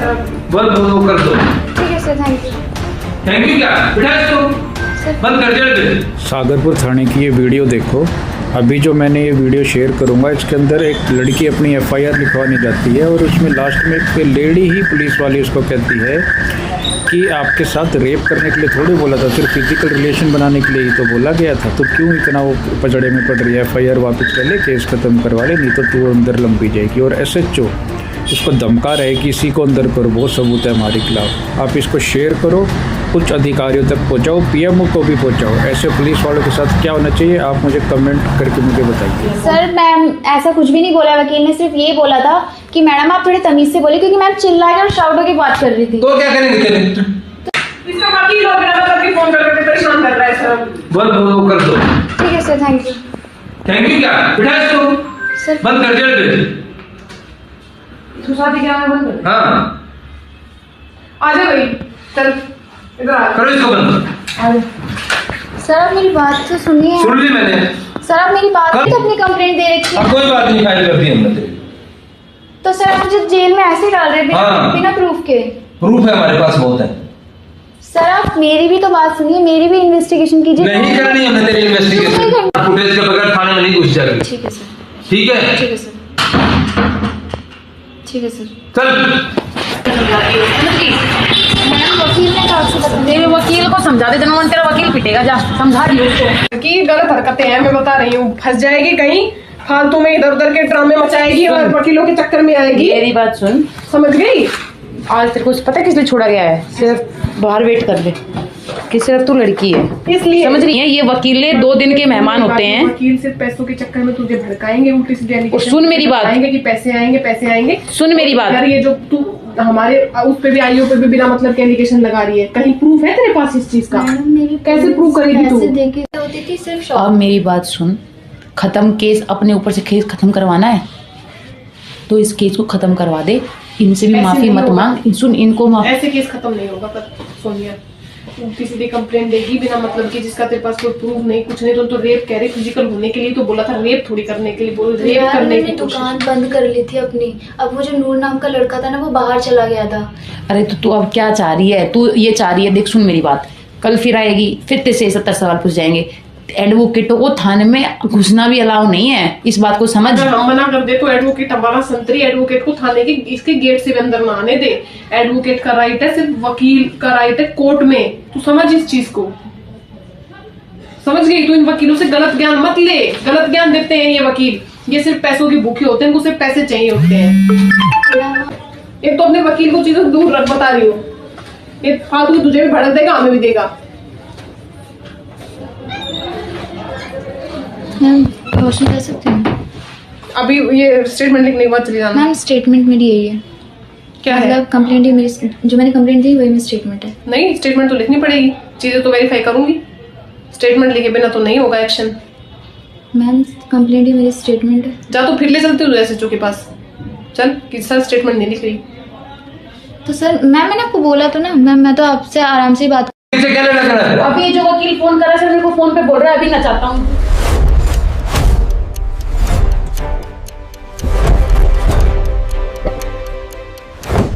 Sir. बस वो कर दो। ठीक है sir, thank you. Thank you क्या बिठा इसको, बंद कर दिया। सागरपुर थाने की ये वीडियो देखो। अभी जो मैंने ये वीडियो शेयर करूंगा, इसके अंदर एक लड़की अपनी एफआईआर लिखवाने जाती है और उसमें लास्ट में एक लेडी ही पुलिस वाली उसको कहती है कि आपके साथ रेप करने के लिए थोड़ी बोला था, सिर्फ फिजिकल रिलेशन बनाने के लिए ही तो बोला गया था, तो क्यों इतना वो पचड़े में पड़ रही है, एफआईआर वापस ले ले, केस ख़त्म करवा ले, नहीं तो तू अंदर लंबी जाएगी। और एसएचओ उसको धमका रहे कि इसी को अंदर करो, बहुत सबूत है हमारे खिलाफ। आप इसको शेयर करो, कुछ अधिकारियों तक पहुंचाओ, पीएमओ को भी पहुंचाओ। ऐसे पुलिस वालों के साथ क्या होना चाहिए, आप मुझे कमेंट करके मुझे बताइए। सर मैम ऐसा कुछ भी नहीं बोला, वकील ने सिर्फ ये बोला था कि मैडम आप थोड़ी तमीज से बोले, क्योंकि मैम चिल्ला के और शाउट होकर बात कर रही थी। तो क्या करेंगे तेरे? इसका वकील हो बिना मतलब कि फोन करके परेशान कर रहा है सर। बस वो कर दो। ठीक है sir, thank you. Thank you क्या बिठा इसको, सर बंद कर दिया। तू शादी क्या है बंद कर। हाँ आ जा भाई, चल इधर आ। करो इसको बंद। आ जा। सर आप मेरी बात तो सुनिए। सुन ली मैंने। सर आप मेरी बात कब? तो अपनी कंप्लेंट दे रखी अब है। कोई बात नहीं, फाइल कर दी हमने तेरी। तो सर आप मुझे जेल में ऐसे ही डाल रहे हैं हाँ। बिना प्रूफ के। प्रूफ है हमारे पास बहुत है। सर आप मेरी भी तो बात सुनिए, मेरी भी इन्वेस्टिगेशन कीजिए। नहीं करनी हमने तेरी इन्वेस्टिगेशन, फुटेज के बगैर थाने में नहीं घुस जाएगी। ठीक है सर। ठीक है ठीक है सर। ठीक है सर। चल। मैम वकील ने कहा आपसे बता तेरे वकील को समझा दे, जनवन तेरा वकील पिटेगा, जा समझा दियो उसको। कि गलत हरकतें हैं, मैं बता रही हूँ। फंस जाएगी कहीं फालतू में, इधर उधर के ड्रामे मचाएगी और वकीलों के चक्कर में आएगी। मेरी बात सुन, समझ गई? आज तेरे को पता है किस लिए छोड़ा गया है? सिर्फ बाहर वेट कर ले कि सिर्फ तू लड़की है, इसलिए समझ रही है? ये वकील 2 दिन के मेहमान होते हैं। वकील सिर्फ पैसों के चक्कर में तुझे भड़काएंगे, उल्टी सीधी allegation सुन मेरी बात। आएंगे कि पैसे आएंगे पैसे आएंगे। सुन मेरी बात। यार ये जो तू हमारे उस पे भी आईओ पे भी बिना मतलब के एलिगेशन लगा रही है, कहीं प्रूफ है तेरे पास इस चीज का? मैडम मेरी कैसे प्रूव करेगी तू? पैसे देके होती थी सिर्फ अब मेरी बात सुन, खत्म केस, अपने ऊपर से केस खत्म करवाना है तो इस केस को खत्म करवा दे, इनसे भी ऐसे माफी नहीं मत होगा। मांग। सुन इनको ऐसे केस खत्म नहीं होगा। पर सोनिया उल्टी सीधी कंप्लेंट देगी बिना मतलब की, जिसका तेरे पास कोई प्रूफ नहीं कुछ नहीं। तो रेप कह रहे, फिजिकल होने के लिए तो बोला था, रेप थोड़ी करने के लिए बोल, रेप करने की कोशिश। दुकान बंद कर ली थी अपनी। अब वो जो नूर नाम का लड़का था ना, वो बाहर चला गया था। अरे तो तू अब क्या चाह रही है? तू ये चाह रही है, देख सुन मेरी बात, कल फिर आएगी, फिर तेरे से 70 सवाल पूछ जाएंगे। एडवोकेटों को थाने में घुसना भी अलाउ नहीं है, इस बात को समझ। अगर हम मना कर दे तो एडवोकेट, हमारा संतरी एडवोकेट को थाने के इसके गेट से भी अंदर ना आने दे। एडवोकेट का राइट है, सिर्फ वकील का राइट है कोर्ट में। तू समझ इस चीज को, समझ गई? तू इन वकीलों से गलत ज्ञान मत ले, गलत ज्ञान देते हैं ये वकील। ये सिर्फ पैसों के भूखे होते हैं, इनको सिर्फ पैसे चाहिए होते हैं। एक तो अपने वकील को चीजों से दूर रख, बता रही हूँ। ये फालतू तुझे भी भड़क देगा, हमें भी देगा। मैम रोशन कर सकते हैं? अभी ये स्टेटमेंट लिखने के बाद चली जाना। मैम स्टेटमेंट मेरी यही है। क्या है? मतलब कंप्लेंट ही मेरी, जो मैंने कंप्लेंट दी वही मेरी स्टेटमेंट है। नहीं, स्टेटमेंट तो लिखनी पड़ेगी, चीजें तो वेरीफाई करूंगी। स्टेटमेंट लिखे बिना तो नहीं होगा एक्शन। मैम कंप्लेंट ही मेरी स्टेटमेंट है। जा तो फिर ले चलती हूँ एसएचओ के पास, चल कि सर स्टेटमेंट नहीं लिख रही। तो सर मैम मैंने आपको बोला तो ना, मैम मैं तो आपसे आराम से ही बात। क्या लेना देना है? अभी जो वकील फोन करा सर, मेरे को फोन पे बोल रहा है, अभी ना चाहता हूँ।